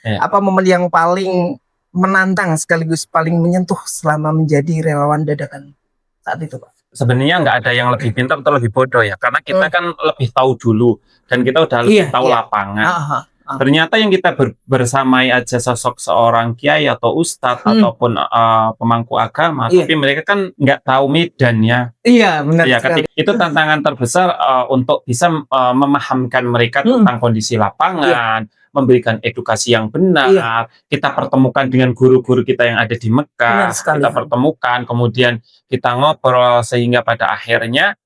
Iya. Apa momen yang paling menantang sekaligus paling menyentuh selama menjadi relawan dadakan saat itu, Pak? Sebenarnya nggak ada yang lebih pintar atau lebih bodoh ya, karena kita kan lebih tahu dulu dan kita udah lebih tahu lapangan. Ternyata yang kita bersamai aja sosok seorang kiai atau ustadz ataupun pemangku agama, tapi mereka kan nggak tahu medannya. Iya, benar. Ya, ketika itu tantangan terbesar untuk bisa memahamkan mereka tentang kondisi lapangan, memberikan edukasi yang benar. Kita pertemukan dengan guru-guru kita yang ada di Mekah, kita pertemukan, kemudian kita ngobrol sehingga pada akhirnya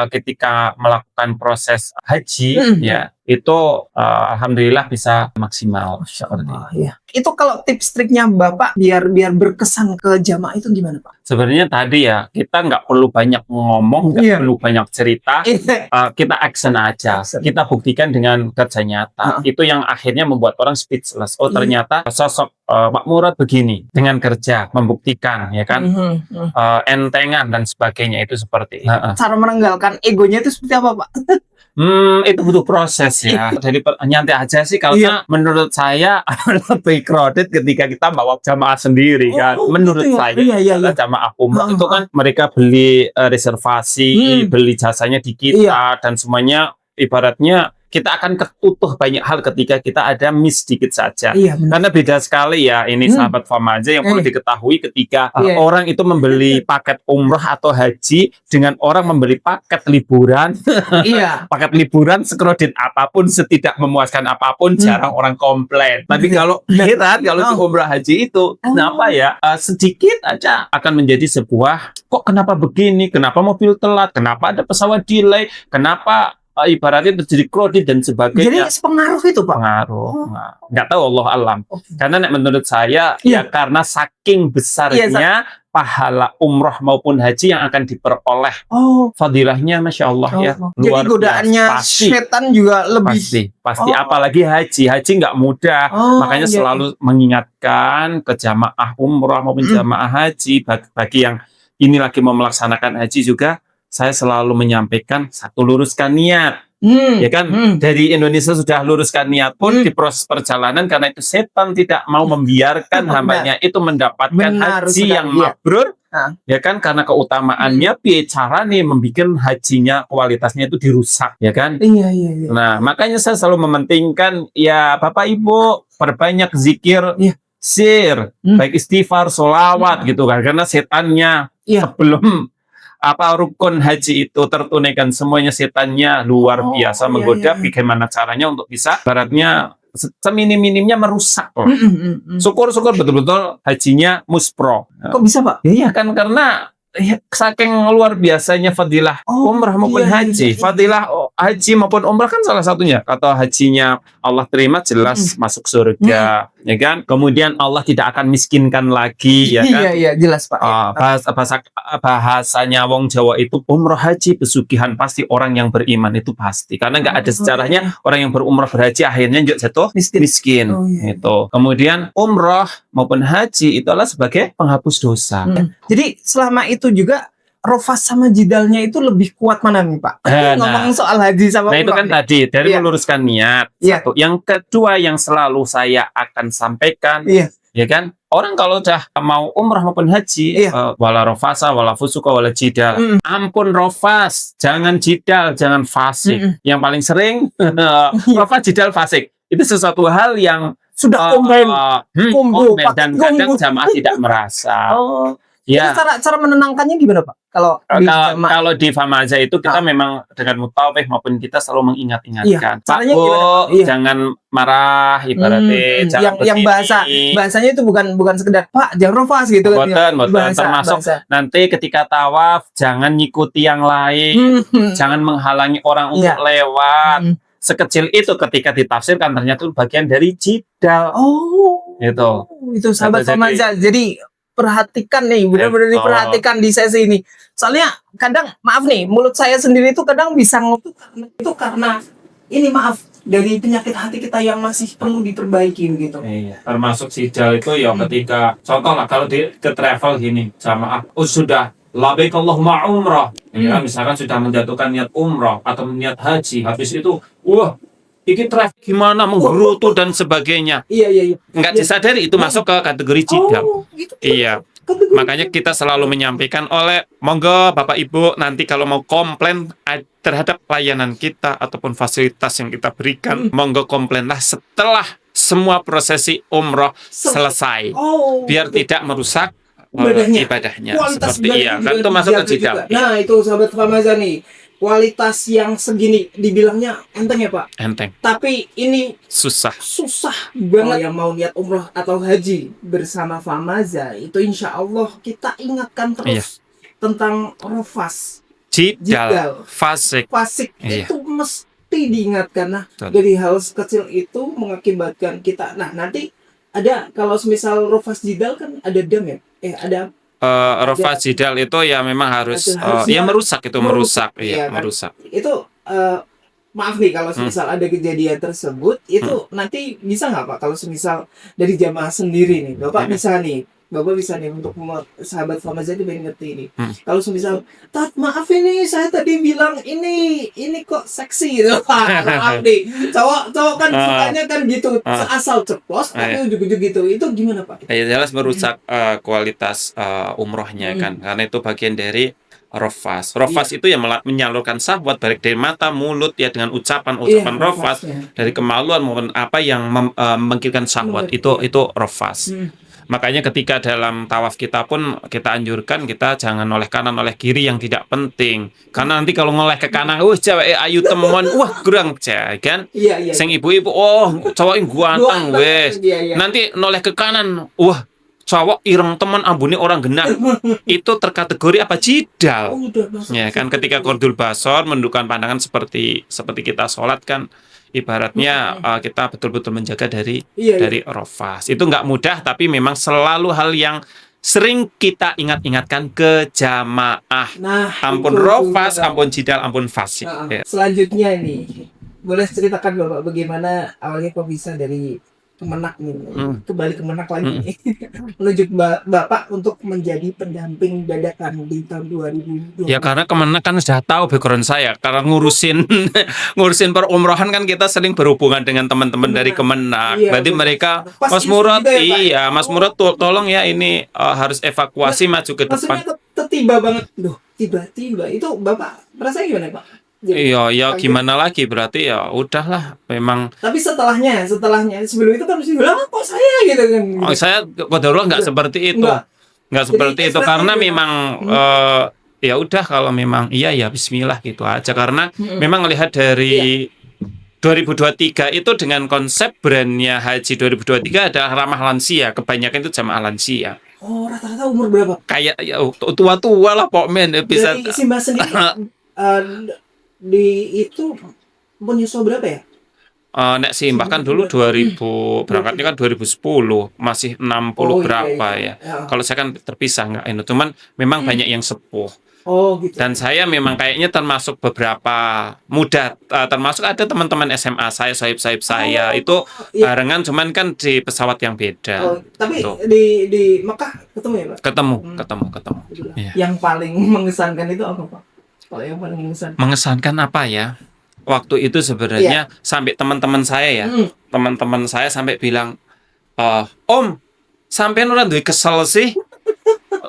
ketika melakukan proses haji, ya itu alhamdulillah bisa maksimal. Masya Allah, ya. Itu kalau tips triknya Bapak biar berkesan ke jamaah itu gimana, Pak? Sebenarnya tadi ya, kita nggak perlu banyak ngomong, nggak perlu banyak cerita, kita action aja, kita buktikan dengan kerja nyata. Itu yang akhirnya membuat orang speechless. Oh ternyata sosok Pak Murad begini, dengan kerja, membuktikan, ya kan, entengan dan sebagainya, itu seperti itu. Cara menanggalkan egonya itu seperti apa, Pak? Itu butuh proses ya. Jadi nyantai aja sih, karena menurut saya lebih crowded ketika kita bawa jamaah sendiri kan. Menurut saya jamaah umrah itu kan mereka beli reservasi, beli jasanya di kita dan semuanya ibaratnya kita akan ketutuh banyak hal ketika kita ada miss sedikit saja. Karena beda sekali ya ini sahabat Famaja yang perlu diketahui ketika orang itu membeli paket umrah atau haji dengan orang membeli paket liburan. Paket liburan sekredit apapun, setidak memuaskan apapun, jarang orang komplain. Tapi kalau heran, kalau di umrah haji itu kenapa ya sedikit aja akan menjadi sebuah kok kenapa begini, kenapa mobil telat, kenapa ada pesawat delay, kenapa ibaratnya terjadi crowded dan sebagainya. Jadi pengaruh itu, Pak? Pengaruh. Nggak tahu, Allah alam. Karena menurut saya ya karena saking besarnya pahala umroh maupun haji yang akan diperoleh. Fadilahnya Masya Allah ya. Jadi godaannya setan juga lebih. Pasti. Apalagi haji nggak mudah. Makanya selalu mengingatkan ke jamaah umroh maupun jamaah haji, bagi yang ini lagi mau melaksanakan haji juga, saya selalu menyampaikan satu, luruskan niat. Ya kan, dari Indonesia sudah luruskan niat pun di proses perjalanan, karena itu setan tidak mau membiarkan hambanya itu mendapatkan haji yang mabrur. Ya kan, karena keutamaannya bicara nih membuat hajinya kualitasnya itu dirusak, ya kan. Nah, makanya saya selalu mementingkan ya Bapak Ibu perbanyak zikir, baik istighfar, sholawat gitu kan, karena setannya sebelum rukun haji itu tertunaikan semuanya, setannya luar biasa menggoda. Bagaimana caranya untuk bisa baratnya seminim-minimnya merusak. Syukur-syukur betul-betul hajinya muspro. Kok bisa, Pak? Iya kan, karena saking luar biasanya fadilah umrah maupun haji. Fadilah haji maupun umrah kan salah satunya. Kata hajinya Allah terima, jelas masuk surga, ya kan. Kemudian Allah tidak akan miskinkan lagi, ya kan. Iya, jelas, Pak. Bahasanya wong Jawa itu umrah haji pesugihan, pasti orang yang beriman itu pasti. Karena nggak ada sejarahnya orang yang berumrah berhaji akhirnya juga jatuh miskin. Itu. Kemudian umrah maupun haji itu adalah sebagai penghapus dosa. Jadi selama itu juga rofas sama jidalnya itu lebih kuat mana nih, Pak? Ngomong soal haji sama umrah. Nah itu kan tadi dari meluruskan niat. Satu. Yang kedua yang selalu saya akan sampaikan, ya kan, orang kalau udah mau umrah maupun haji, wala rofasa, wala fusuka, wala jidal. Ampun rofas, jangan jidal, jangan fasik. Yang paling sering rofas, jidal, fasik. Itu sesuatu hal yang sudah komen dan kadang jamaah tidak merasa. Ya. Cara menenangkannya gimana, Pak? Kalau di Famaja itu kita memang dengan mutawif maupun kita selalu mengingat-ingatkan. Pak Bu, jangan marah, ibaratnya yang bahasanya itu bukan sekedar Pak jangan rofas gitu kan. Termasuk nanti ketika tawaf jangan ngikuti yang lain, jangan menghalangi orang untuk lewat. Sekecil itu ketika ditafsirkan ternyata itu bagian dari jidal. Itu sahabat Famaja. Jadi perhatikan nih, benar-benar diperhatikan di sesi ini. Soalnya kadang, maaf nih, mulut saya sendiri itu kadang bisa itu karena ini maaf dari penyakit hati kita yang masih perlu diperbaiki gitu. Iya, termasuk jidal itu ya ketika contoh lah kalau ke travel gini, jamaah sudah labbaik Allahumma umrah, ya misalkan sudah menjatuhkan niat umrah atau niat haji, habis itu iki traffic gimana menggerutu dan sebagainya. Iya. Nggak Iya. disadari itu masuk ke kategori jidal. Gitu. Iya. Kategori Makanya kita selalu menyampaikan oleh monggo Bapak Ibu nanti kalau mau komplain terhadap layanan kita ataupun fasilitas yang kita berikan, monggo komplainlah setelah semua prosesi umroh selesai. Biar tidak merusak ibadahnya. Kualitas Seperti ibadah iya, juga kan itu masuk ke dijaga jidal. juga. Nah, itu sahabat Famaza nih. Kualitas yang segini dibilangnya enteng ya, Pak. Enteng, Tapi ini susah. susah banget. Yang mau niat umroh atau haji bersama Famaza itu insya Allah kita ingatkan terus tentang rofas, Jidal, fasik. Iya. itu mesti diingatkan. Nah, Betul. dari hal kecil itu mengakibatkan kita. Nah, nanti ada kalau semisal rofas jidal kan ada dam ya. Ada Rofas jidal itu ya memang harus harusnya merusak itu merusak, iya iya kan? merusak. Itu maaf nih kalau semisal ada kejadian tersebut itu nanti bisa nggak Pak kalau semisal dari jamaah sendiri nih Bapak bisa nih untuk sahabat Famaza ini pengen ngerti ini. Kalau semisal, Tat maaf ini saya tadi bilang ini kok seksi gitu Pak. Maaf nih. Cowok kan sukanya kan gitu. Asal ceplos tapi ujug-ujug gitu. Itu gimana Pak? Ya jelas merusak kualitas umrohnya kan. Karena itu bagian dari rofas. Rofas itu yang menyalurkan syahwat baik dari mata, mulut ya dengan ucapan rofas dari kemaluan maupun apa yang membangkitkan syahwat itu rofas. Makanya ketika dalam tawaf kita pun kita anjurkan kita jangan noleh kanan noleh kiri yang tidak penting. Karena nanti kalau noleh ke kanan, cewek ayu temuan, kurang cewek kan. Iya. Sing ibu-ibu, cowok yang ganteng wes. Nanti noleh ke kanan, cowok ireng teman ambune orang genah. Itu terkategori apa jidal. Ya kan ketika qardul basar menundukkan pandangan seperti kita sholat kan ibaratnya kita betul-betul menjaga dari rofas. Itu nggak mudah tapi memang selalu hal yang sering kita ingat-ingatkan ke jamaah. Nah, ampun rofas, ampun jidal, ampun fasik. Selanjutnya ini boleh ceritakan Bapak bagaimana awalnya kok bisa dari Kemenak nih, kembali Kemenak lagi menuju Bapak untuk menjadi pendamping dadakan di tahun 2020. Ya karena Kemenak kan sudah tahu background saya karena ngurusin perumrohan kan kita sering berhubungan dengan teman-teman dari Kemenak. Berarti mereka Mas Murad, Mas Murad tolong ya ini harus evakuasi maju ke depan. Maksudnya tiba banget, tiba-tiba itu Bapak merasa gimana Pak? Iya, gimana lagi berarti ya udahlah memang. Tapi setelahnya sebelum itu kan mesti bilang kok saya gitu kan. Saya qadarullah nggak seperti itu. Nggak seperti itu karena memang ya udah kalau memang iya ya bismillah gitu aja karena memang melihat dari 2023 itu dengan konsep brandnya Haji 2023 adalah ramah lansia, kebanyakan itu jamaah lansia. Oh, rata-rata umur berapa? Kayak ya tua-tua lah pokoknya bisa. Dari si Mbak sendiri di itu menyusul berapa ya? Nek Simbah kan dulu 2000 berangkatnya kan 2010 masih 60 berapa ya. Kalau saya kan terpisah nggak ini, cuman memang banyak yang sepuh. Gitu. Dan saya memang kayaknya termasuk beberapa muda, termasuk ada teman-teman SMA saya, sahib saya itu barengan, cuman kan di pesawat yang beda. Tapi tuh. di Mekah ketemu ya Pak? Ketemu. Yang paling mengesankan itu apa Pak? Kalau yang paling mengesankan apa ya? Waktu itu sebenarnya sampai teman-teman saya ya, teman-teman saya sampai bilang, Om, sampean orang duwe kesel sih,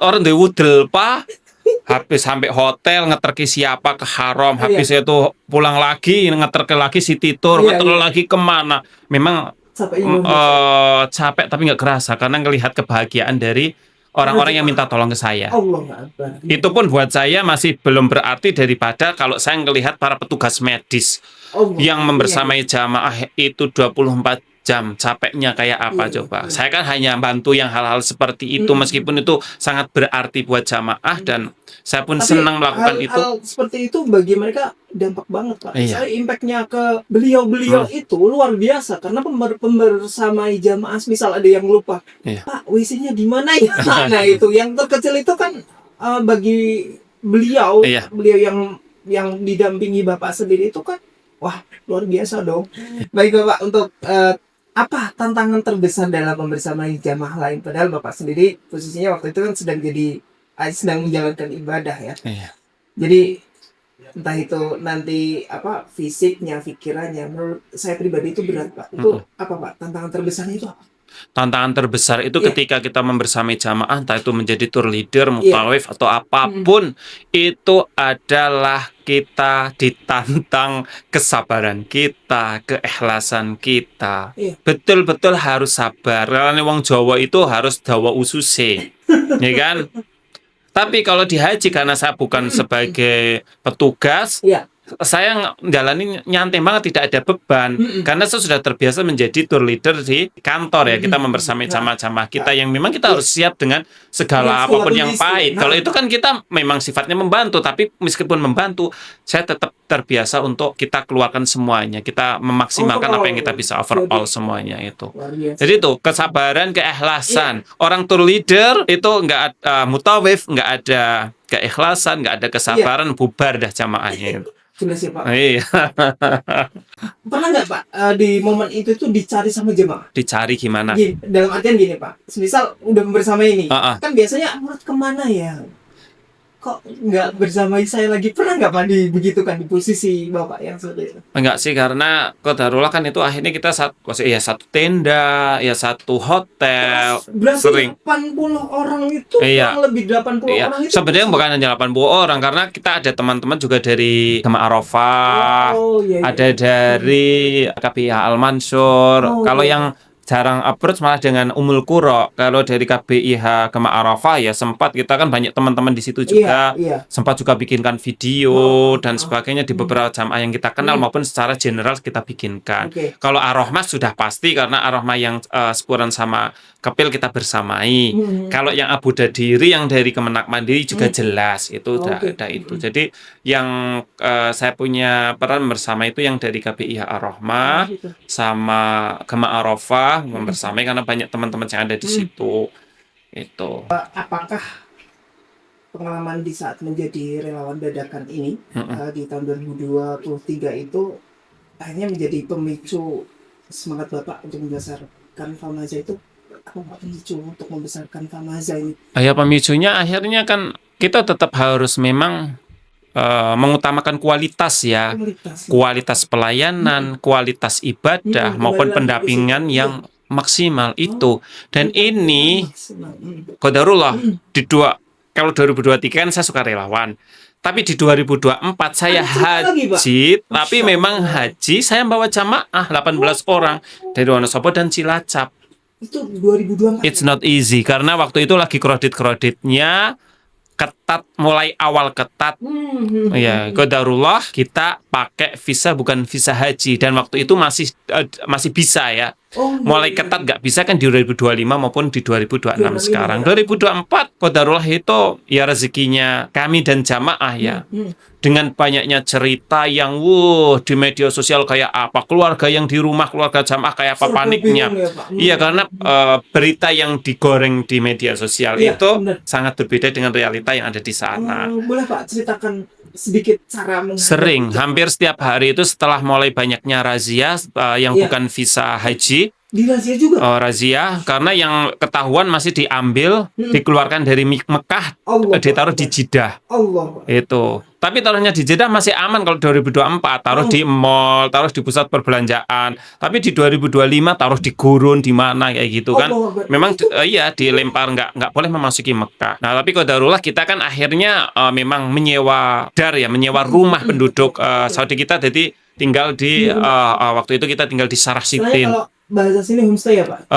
orang duwe wudel Pak, habis sampai hotel ngeterki siapa ke Haram, habis itu pulang lagi ngeterki lagi City Tour, lagi kemana? Memang capek tapi nggak kerasa karena ngelihat kebahagiaan dari orang-orang yang minta tolong ke saya. Itu pun buat saya masih belum berarti daripada kalau saya melihat para petugas medis yang membersamai jamaah itu 24 jam. Capeknya kayak apa coba? Saya kan hanya bantu yang hal-hal seperti itu meskipun itu sangat berarti buat jamaah dan saya pun senang melakukan itu. Hal seperti itu bagi mereka dampak banget Pak. Saya impactnya ke beliau-beliau itu luar biasa karena pembersamai jamaah misal ada yang lupa, Pak WC-nya di mana ya? Nah itu yang terkecil itu kan bagi beliau yang didampingi Bapak sendiri itu kan wah luar biasa dong. Baik Bapak, untuk apa tantangan terbesar dalam membersamai jamaah lain padahal Bapak sendiri posisinya waktu itu kan sedang menjalankan ibadah ya. Jadi entah itu nanti apa fisiknya, pikirannya. Menurut saya pribadi itu berat, Pak. Itu apa, Pak? Tantangan terbesarnya itu apa? Tantangan terbesar itu Iya, ketika kita membersamai jamaah, entah itu menjadi tour leader, iya. mutawif atau Mm. apapun, itu adalah kita ditantang kesabaran kita, keikhlasan kita. Iya. Betul-betul harus sabar. Karena wong Jawa itu harus dawa ususe, ya kan? Tapi kalau di haji karena saya bukan sebagai petugas, Iya. saya jalani nyantai banget, tidak ada beban karena saya sudah terbiasa menjadi tour leader di kantor ya. Kita membersamai jamaah-jamaah kita yang memang kita harus siap dengan segala apapun yang pahit. Kalau itu kan kita memang sifatnya membantu, tapi meskipun membantu, saya tetap terbiasa untuk kita keluarkan semuanya. Kita memaksimalkan apa yang kita bisa overall semuanya itu. Jadi itu kesabaran, keikhlasan. Orang tour leader itu nggak mutawif, nggak ada keikhlasan, nggak ada kesabaran, bubar dah jamaahnya. Sudah siap, Pak. Iya. Pernah nggak, Pak, di momen itu tuh dicari sama jemaah? Dicari gimana? Gini, dalam artian gini, Pak. Misal udah bersama ini, Ah, ah. kan biasanya Murat kemana ya? Kok nggak bersamai saya lagi? Pernah nggak, Pak, begitu kan di posisi Bapak yang seperti itu? Enggak sih, karena qadarullah kan itu akhirnya kita satu tenda, ya satu hotel, Berarti sering. 80 orang itu, Iya. kurang lebih 80 Iya, orang itu. sebenarnya bukan hanya 80 orang karena kita ada teman-teman juga dari Jamaah Arafah, Oh, iya, iya. ada dari KPIH Al-Mansur. Oh, Kalau iya. yang jarang approach malah dengan Umul Qura. Kalau dari KBIH Jamaah Arafah ya sempat kita kan banyak teman-teman di situ juga. Iya. Sempat juga bikinkan video dan sebagainya di beberapa jamaah yang kita kenal maupun secara general kita bikinkan. Oke. Kalau Ar-Rahmah sudah pasti karena Ar-Rahmah yang sepuran sama Kepil kita bersamai. Kalau yang Abu Dadiri yang dari Kemenak Mandiri juga jelas itu udah Oke. ada itu. Jadi yang saya punya peran bersama itu yang dari KBIH Ar-Rahmah Gitu. sama Jamaah Arafah membersamai karena banyak teman-teman yang ada di situ. Itu. Apakah pengalaman di saat menjadi relawan dadakan ini di tahun 2023 itu akhirnya menjadi pemicu semangat Bapak untuk membesarkan Famaza itu? Apa Pak pemicu untuk membesarkan Famaza ini? Ya pemicunya akhirnya kan kita tetap harus memang mengutamakan kualitas ya. Kualitas pelayanan, kualitas ibadah maupun pendampingan yang maksimal itu. Dan ini qadarullah kalau 2023 kan saya suka relawan. Tapi di 2024 saya haji, tapi memang haji saya bawa jamaah 18 orang dari Wonosobo dan Cilacap. Itu 2024. It's not easy karena waktu itu lagi kreditnya ketat, mulai awal ketat. Ya, qadarullah kita pakai visa bukan visa haji dan waktu itu masih bisa ya. Mulai ketat nggak bisa kan di 2025 maupun di 2026 sekarang. 2024 qadarullah itu ya rezekinya kami dan jamaah ya. Dengan banyaknya cerita yang di media sosial kayak apa, keluarga yang di rumah, keluarga jamaah kayak apa paniknya. Iya, karena berita yang digoreng di media sosial itu sangat berbeda dengan realita yang ada di sana. Boleh Pak ceritakan sedikit cara Sering, hampir setiap hari itu setelah mulai banyaknya razia yang bukan visa haji. Di razia juga? Razia, karena yang ketahuan masih diambil, dikeluarkan dari Mekah, ditaruh di Jeddah. Itu. Tapi taruhnya di Jeddah masih aman kalau 2024, taruh di mall, taruh di pusat perbelanjaan. Tapi di 2025 taruh di gurun di mana kayak gitu kan. Memang iya dilempar, nggak boleh memasuki Mekah. Nah, tapi qadarullah kita kan akhirnya memang menyewa rumah penduduk Saudi kita, jadi tinggal di waktu itu kita tinggal di Sarah Sitin. Bahasa sini homestay ya Pak?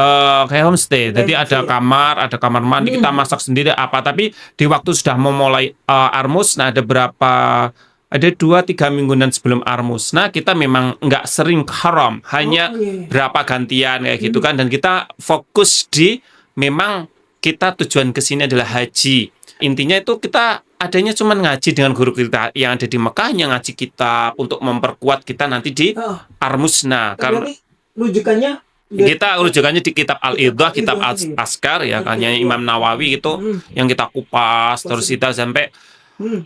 Kayak homestay, jadi ada kamar mandi, kita masak sendiri apa. Tapi di waktu sudah memulai Armus, nah ada 2-3 mingguan sebelum Armus. Nah kita memang nggak sering haram, hanya berapa gantian kayak gitu kan. Dan kita fokus di memang kita tujuan kesini adalah haji. Intinya itu kita adanya cuma ngaji dengan guru kita yang ada di Mekah, yang ngaji kita untuk memperkuat kita nanti di Armusna. Karena rujukannya di kitab Al-Idhah, kitab Askar ya, hanya Imam Nawawi itu yang kita kupas terus kita sampai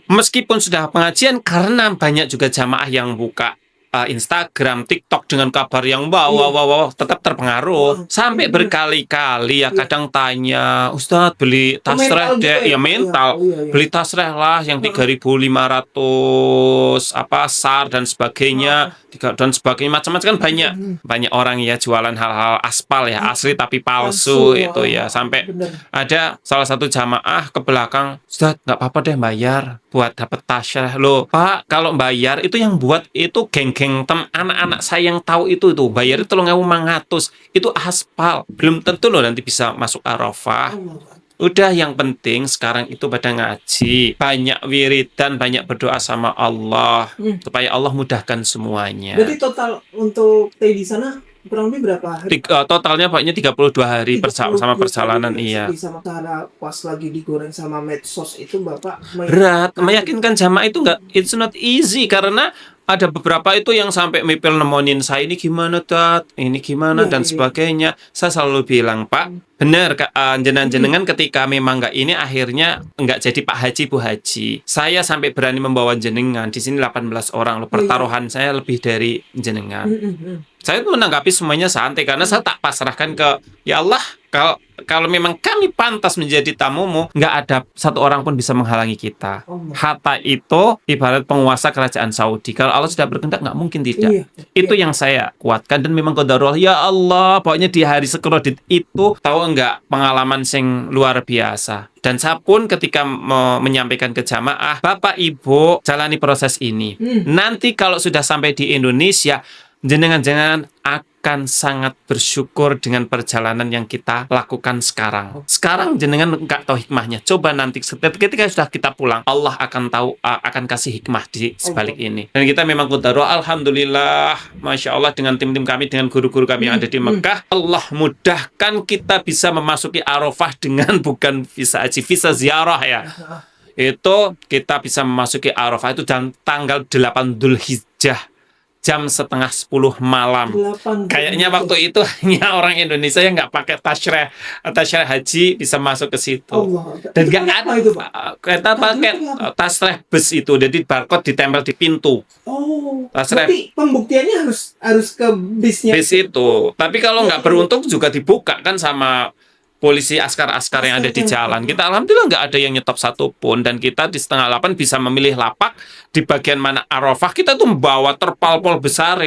meskipun sudah pengajian karena banyak juga jamaah yang buka Instagram, TikTok dengan kabar yang wow, tetap terpengaruh. Sampai berkali-kali ya kadang tanya, Ustadz beli tasreh deh, ya mental. Beli tasreh lah yang 3.500 SAR dan sebagainya, dan sebagainya macam-macam kan banyak orang ya jualan hal-hal aspal ya, asli tapi palsu itu ya. Sampai ada salah satu jamaah ke belakang, Ustadz nggak apa-apa deh bayar buat dapat tasreh. Loh Pak, kalau bayar itu yang buat itu geng-geng anak-anak saya yang tahu itu bayar itu 3.500, itu aspal, belum tentu loh nanti bisa masuk Arafah. Udah, yang penting sekarang itu pada ngaji, banyak wiridan, banyak berdoa sama Allah supaya Allah mudahkan semuanya. Berarti total untuk stay di sana kurang lebih berapa hari? Totalnya pokoknya 32 hari sama perjalanan, iya. Sama cara pas lagi digoreng sama medsos itu Bapak berat, meyakinkan jamaah itu it's not easy, karena ada beberapa itu yang sampai mipil nemonin saya, ini gimana Tat, ini gimana dan sebagainya. Saya selalu bilang, Pak, benar jenengan ketika memang nggak ini akhirnya nggak jadi Pak Haji Bu Haji. Saya sampai berani membawa jenengan di sini 18 orang loh, pertaruhan saya lebih dari jenengan. Saya tuh menanggapi semuanya santai karena saya tak pasrahkan ke ya Allah, kalau memang kami pantas menjadi tamumu, nggak ada satu orang pun bisa menghalangi kita. Hatta itu ibarat penguasa kerajaan Saudi. Kalau Allah sudah berkehendak, nggak mungkin tidak. Itu yang saya kuatkan, dan memang qadarullah. Ya Allah, pokoknya di hari sekrodit itu tahu nggak pengalaman sing luar biasa. Dan saya pun ketika menyampaikan ke jamaah, Bapak Ibu jalani proses ini. Nanti kalau sudah sampai di Indonesia, jenengan akan sangat bersyukur dengan perjalanan yang kita lakukan sekarang. Sekarang jenengan nggak tahu hikmahnya. Coba nanti ketika sudah kita pulang, Allah akan tahu, akan kasih hikmah di sebalik ini. Dan kita memang qadarullah, alhamdulillah, masya Allah, dengan tim-tim kami, dengan guru-guru kami yang ada di Mekah, Allah mudahkan kita bisa memasuki Arafah dengan bukan visa haji, visa ziarah ya. Itu kita bisa memasuki Arafah itu dan tanggal 8 Dzulhijjah. Jam 9:30 malam. Kayaknya waktu itu hanya orang Indonesia yang nggak pakai tasreh haji bisa masuk ke situ. Dan nggak ada itu, Pak. Kita pakai tasreh bus itu, jadi barcode ditempel di pintu. Tapi pembuktiannya harus ke bisnya. Bis itu. Tapi kalau nggak beruntung juga dibuka kan sama polisi askar-askar yang ada di jalan. Kita alhamdulillah nggak ada yang nyetop satupun, dan kita di 7:30 bisa memilih lapak di bagian mana Arafah. Kita tuh membawa terpal-pal besar,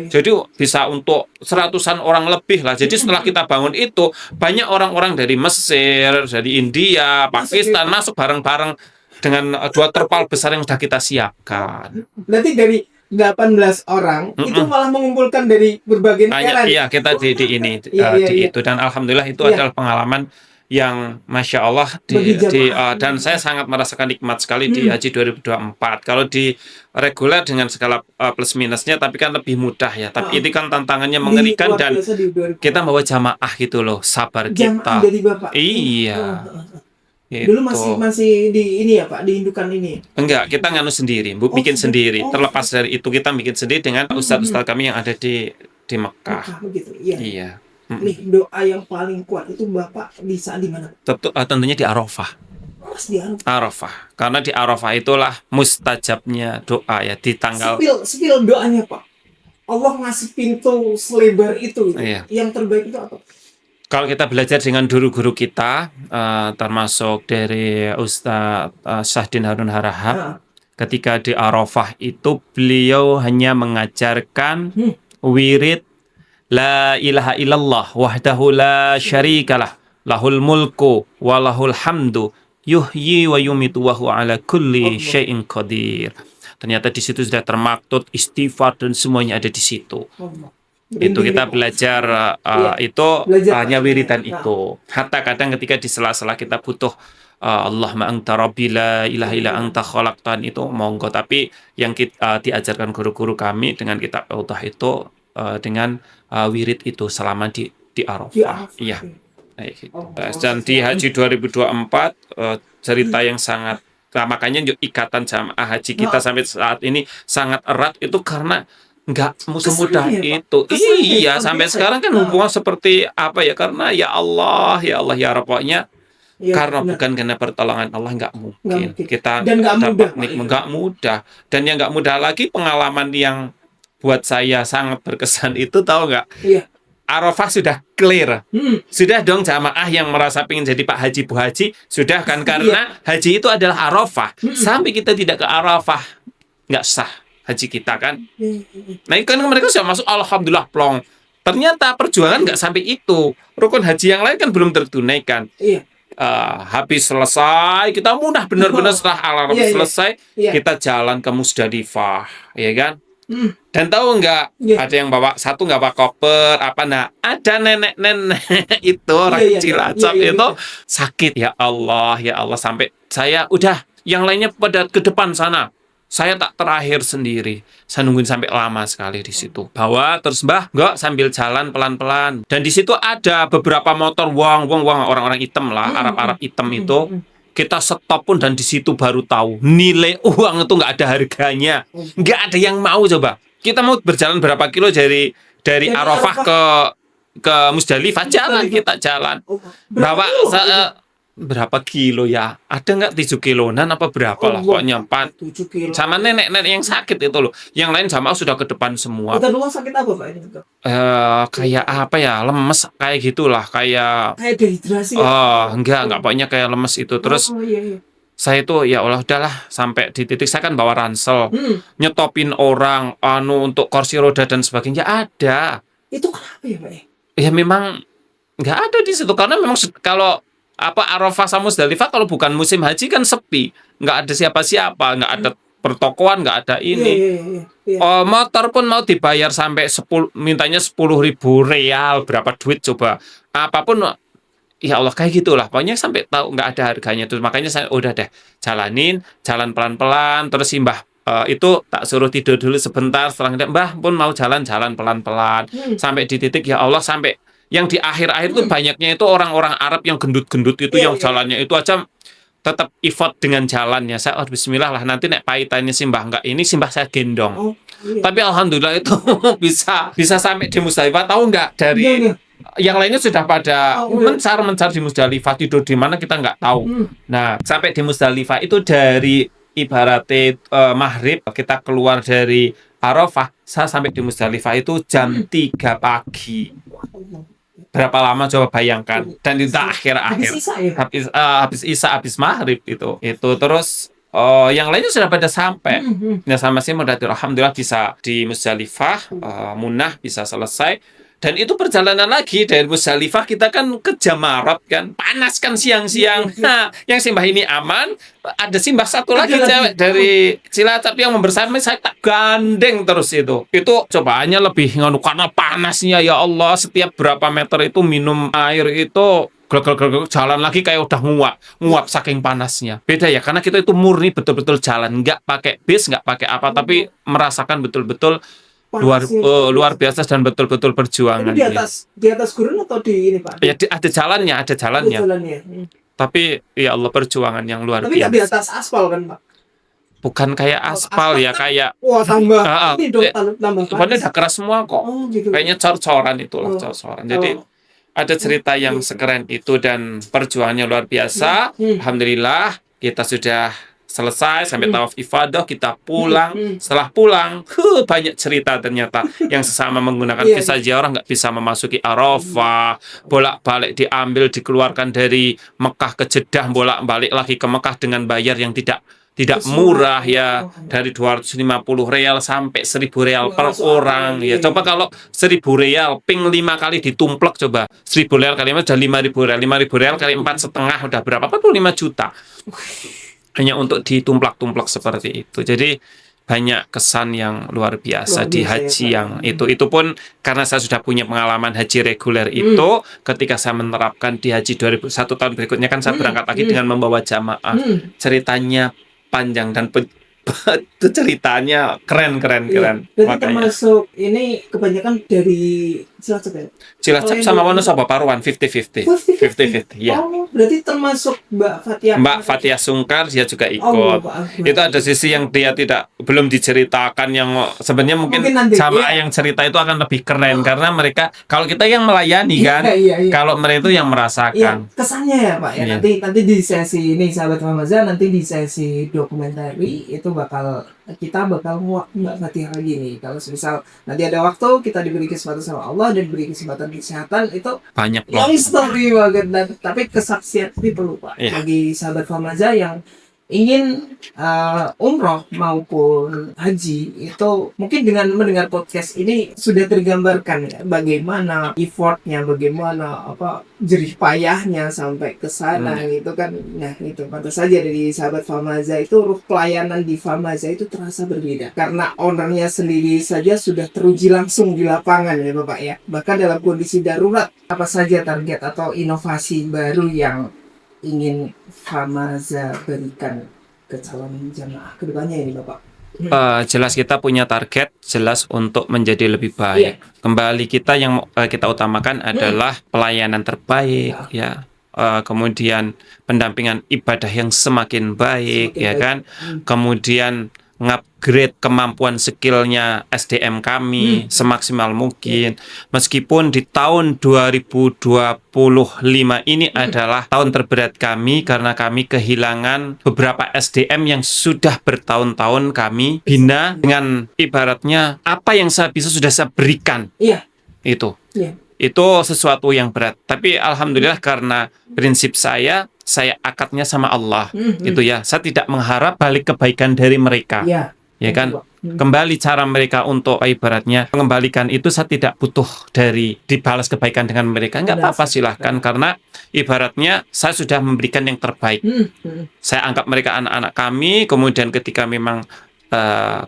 jadi bisa untuk 100-an orang lebih lah. Jadi setelah kita bangun itu, banyak orang-orang dari Mesir, dari India, Pakistan masuk bareng-bareng dengan 2 terpal besar yang sudah kita siapkan. Berarti dari 18 orang itu malah mengumpulkan dari berbagai negara. Iya, kita di itu, dan alhamdulillah itu adalah pengalaman yang masya Allah dan saya sangat merasakan nikmat sekali di Haji 2024. Kalau di reguler dengan segala plus minusnya, tapi kan lebih mudah ya. Tapi ini kan tantangannya mengerikan, dan kita bawa jamaah gitu loh, sabar kita. Dari Bapak. Iya. Dulu masih di ini ya Pak, di indukan ini. Enggak, kita nganu sendiri, bikin sendiri. Terlepas dari itu, kita bikin sendiri dengan ustadz-ustadz kami yang ada di Mekah. Begitu. Iya. Iya. Nih, doa yang paling kuat itu Bapak bisa di mana? Tentunya di Arafah. Di Arafah. Karena di Arafah itulah mustajabnya doa ya, di tanggal. Spill doanya Pak. Allah ngasih pintu selebar itu. Iya. Yang terbaik itu apa? Kalau kita belajar dengan guru-guru kita, termasuk dari Ustadz Syahdin Harun Harahap, ketika di Arafah itu beliau hanya mengajarkan wirid La ilaha illallah wahdahu la syarikalah lahul mulku wa lahul hamdu yuhyi wa yumitu wa huwa ala kulli syai'in qadir. Ternyata di situ sudah termaktub istighfar dan semuanya ada di situ. Itu kita belajar hanya wiridan itu. Hatta kadang ketika di sela-sela kita butuh Allahumma anta rabbi la ilaha illa anta khalaqtan, itu monggo. Tapi yang kita diajarkan guru-guru kami dengan kitab Audah itu dengan wirid itu selama di Arafah. Iya. Dan di Haji 2024 cerita yang sangat, makanya ikatan jamaah haji kita sampai saat ini sangat erat itu karena nggak semudah itu. Iya, sampai sekarang kan hubungan seperti apa ya, karena ya Allah ya Rabbnya, karena bukan karena pertolongan Allah nggak mungkin kita dan dapat nikmat, nggak mudah. Dan yang nggak mudah lagi pengalaman yang buat saya sangat berkesan itu tahu nggak? Iya. Arafah sudah clear. Sudah dong jamaah yang merasa pengen jadi Pak Haji, Bu Haji, sudah kan, karena haji itu adalah Arafah. Sampai kita tidak ke Arafah, nggak sah haji kita kan. Nah itu kan mereka sudah masuk, alhamdulillah plong. Ternyata perjuangan nggak sampai itu. Rukun haji yang lain kan belum tertunaikan. Iya. Habis selesai, kita mudah benar-benar setelah Arafah selesai, kita jalan ke Musdalifah, ya kan? Dan tahu nggak, ada yang satu nggak bawa koper, nah ada nenek-nenek itu orang Cilacap itu sakit, ya Allah sampai saya udah yang lainnya pada ke depan sana, saya tak terakhir sendiri, saya nungguin sampai lama sekali di situ. Bawa terus Mbah, nggak, sambil jalan pelan-pelan, dan di situ ada beberapa motor wong orang-orang hitam lah, Arab hitam itu. Kita stop pun, dan di situ baru tahu nilai uang itu nggak ada harganya, nggak ada yang mau. Coba kita mau berjalan berapa kilo dari Arafah ke Musdalifah, kita jalan bawa berapa kilo ya, ada nggak 7 kiloan apa berapa lah, pokoknya 7 kilo. Sama nenek yang sakit itu loh, yang lain sama sudah ke depan semua. Kita dulu sakit apa Pak ini? Kayak apa ya, lemes kayak gitulah, kayak dehidrasi. Enggak pokoknya kayak lemes itu. Terus saya itu ya Allah udahlah, sampai di titik saya kan bawa ransel, nyetopin orang untuk kursi roda dan sebagainya ada. Itu kenapa ya Pak? Ya memang nggak ada di situ, karena memang kalau Arafah sama Musdalifah kalau bukan musim haji kan sepi, nggak ada siapa-siapa, nggak ada pertokoan, nggak ada ini. Motor pun mau dibayar sampai mintanya 10.000 real, berapa duit coba? Apapun, ya Allah kayak gitulah. Pokoknya sampai tahu nggak ada harganya tuh. Makanya saya udah deh jalan pelan-pelan. Terus si Mbah itu tak suruh tidur dulu sebentar. Setelah Mbah pun mau jalan-jalan pelan-pelan sampai di titik, ya Allah, sampai yang di akhir-akhir itu banyaknya itu orang-orang Arab yang gendut-gendut itu, yang jalannya itu aja tetap effort dengan jalannya. Saya bismillah lah, nanti nek paitannya simbah enggak ini, simbah saya gendong. Tapi alhamdulillah itu bisa sampai di Musdalifah. Tahu nggak, dari yang lainnya sudah pada mencar di Musdalifah, tidur di mana kita nggak tahu. Nah sampai di Musdalifah itu dari ibaratnya maghrib kita keluar dari Arafah, saya sampai di Musdalifah itu jam 3 pagi. Berapa lama coba bayangkan. Dan itu akhir-akhir habis isya, habis maghrib itu terus yang lainnya sudah pada sampai. Nah sama sih alhamdulillah bisa di Musdalifah, munah bisa selesai. Dan itu perjalanan lagi dari Musdalifah, kita kan ke Jamarat kan, panas kan siang-siang. Nah, yang simbah ini aman, ada simbah satu lagi cewek dari Cilacap yang membersamai, saya tak gandeng terus itu. Itu cobaannya lebih nganu karena panasnya, ya Allah, setiap berapa meter itu minum air itu glek jalan lagi kayak udah nguap saking panasnya. Beda ya, karena kita itu murni betul-betul jalan, nggak pakai bis, nggak pakai apa, tapi merasakan betul-betul luar biasa dan betul-betul perjuangan. Itu di atas gurun atau di ini Pak? Ya ada jalannya. Tapi ya Allah, perjuangan yang luar biasa. Tapi di atas aspal kan Pak? Bukan kayak aspal ya, kayak tambah. Ini dong tambah. Pokoknya udah keras semua kok. Gitu. Kayaknya cor-coran itulah, cor-coran. Jadi ada cerita yang sekeren itu dan perjuangannya luar biasa. Alhamdulillah kita sudah selesai sampai tawaf ifadah, kita pulang. Setelah pulang, banyak cerita ternyata yang sesama menggunakan visa ziarah nggak bisa memasuki Arafah, bolak-balik diambil, dikeluarkan dari Mekah ke Jeddah, bolak-balik lagi ke Mekah dengan bayar yang tidak murah ya, dari 250 real sampai 1.000 real per orang ya. Coba kalau 1.000 real ping 5 kali ditumplek, coba 1.000 real kali udah 5.000 real, 5.000 real kali 4,5 udah berapa? 45 juta. Hanya untuk ditumplak-tumplak seperti itu. Jadi banyak kesan yang luar biasa di haji yang itu pun karena saya sudah punya pengalaman haji reguler itu. Ketika saya menerapkan di haji 2001 tahun berikutnya kan saya berangkat lagi dengan membawa jamaah. Ceritanya panjang dan itu ceritanya keren. Berarti termasuk ini kebanyakan dari Cilacap ya? Cilacap sama Wonosobo Paruan 50-50 ya. Berarti termasuk Mbak Fathia Sungkar, dia juga ikut. Itu ada sisi yang dia belum diceritakan, yang sebenarnya mungkin sama yang cerita itu akan lebih keren karena mereka, kalau kita yang melayani kan, kalau mereka itu yang merasakan. Kesannya ya Pak ya. Nanti di sesi ini sahabat Mamaza, nanti di sesi dokumentari itu kita bakal muak Mbak Fatihah lagi nih. Kalau misal nanti ada waktu kita diberi kesempatan sama Allah dan diberi kesempatan kesehatan, itu Banyak loh. long story banget. Tapi kesaksian itu perlu Pak. Iya. Bagi sahabat Famaza yang ingin umroh maupun haji, itu mungkin dengan mendengar podcast ini sudah tergambarkan ya, bagaimana effortnya, bagaimana jerih payahnya sampai ke sana gitu kan. Nah itu pantas saja dari sahabat Famaza itu ruh pelayanan di Famaza itu terasa berbeda karena ownernya sendiri saja sudah teruji langsung di lapangan ya Bapak ya. Bahkan dalam kondisi darurat, apa saja target atau inovasi baru yang ingin Famaza berikan ke calon jamaah kedepannya ini Bapak? Jelas kita punya target jelas untuk menjadi lebih baik. Kembali kita yang kita utamakan adalah pelayanan terbaik ya. Kemudian pendampingan ibadah yang semakin baik ya kan. Kemudian ngupgrade kemampuan skillnya SDM kami semaksimal mungkin. Meskipun di tahun 2025 ini adalah tahun terberat kami karena kami kehilangan beberapa SDM yang sudah bertahun-tahun kami bina dengan ibaratnya apa yang saya bisa sudah saya berikan. Iya. Itu. Iya. Itu sesuatu yang berat. Tapi alhamdulillah karena prinsip saya akadnya sama Allah. Gitu ya. Saya tidak mengharap balik kebaikan dari mereka. Iya. Ya kan? Kembali cara mereka untuk ibaratnya mengembalikan itu saya tidak butuh dari dibalas kebaikan dengan mereka. Enggak apa-apa silahkan. Karena ibaratnya saya sudah memberikan yang terbaik. Saya anggap mereka anak-anak kami. Kemudian ketika memang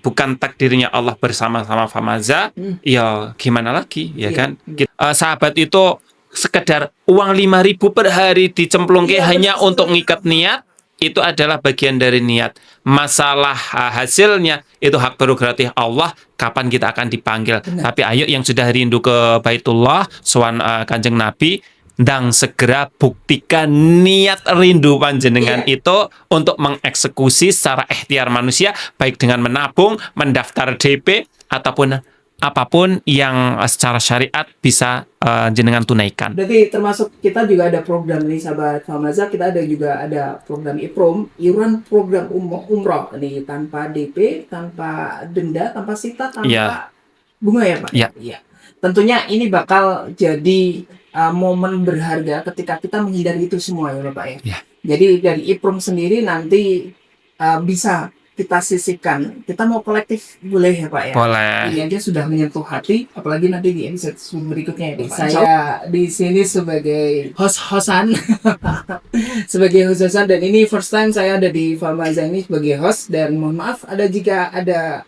bukan takdirnya Allah bersama-sama Famaza, ya gimana lagi ya kan? Sahabat itu sekedar uang 5.000 per hari dicemplungke hanya untuk ngikat niat, itu adalah bagian dari niat. Masalah hasilnya itu hak prerogatif Allah, kapan kita akan dipanggil. Tapi ayo yang sudah rindu ke Baitullah, sowan Kanjeng Nabi, ndang segera buktikan niat rindu panjenengan itu untuk mengeksekusi secara ikhtiar manusia, baik dengan menabung, mendaftar DP, ataupun apapun yang secara syariat bisa jenengan tunaikan. Berarti termasuk kita juga ada program nih sahabat Famaza, kita juga ada program IPROM, iuran program umroh nih, tanpa DP, tanpa denda, tanpa sita, tanpa bunga ya Pak? Iya. Tentunya ini bakal jadi momen berharga ketika kita menghindari itu semua ya Bapak ya. Jadi dari IPROM sendiri nanti bisa kita sisihkan. Kita mau kolektif boleh ya Pak ya? Boleh. Ini aja sudah menyentuh hati, apalagi nanti di episode berikutnya ya Pak. Saya di sini sebagai host-hostan sebagai host-hostan, dan ini first time saya ada di Famaza ini sebagai host, dan mohon maaf jika ada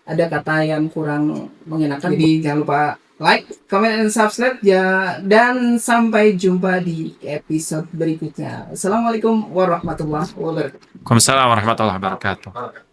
kata yang kurang mengenakan. Jadi jangan lupa like, comment, and subscribe ya, dan sampai jumpa di episode berikutnya. Assalamualaikum warahmatullahi wabarakatuh. Waalaikumsalam warahmatullahi wabarakatuh.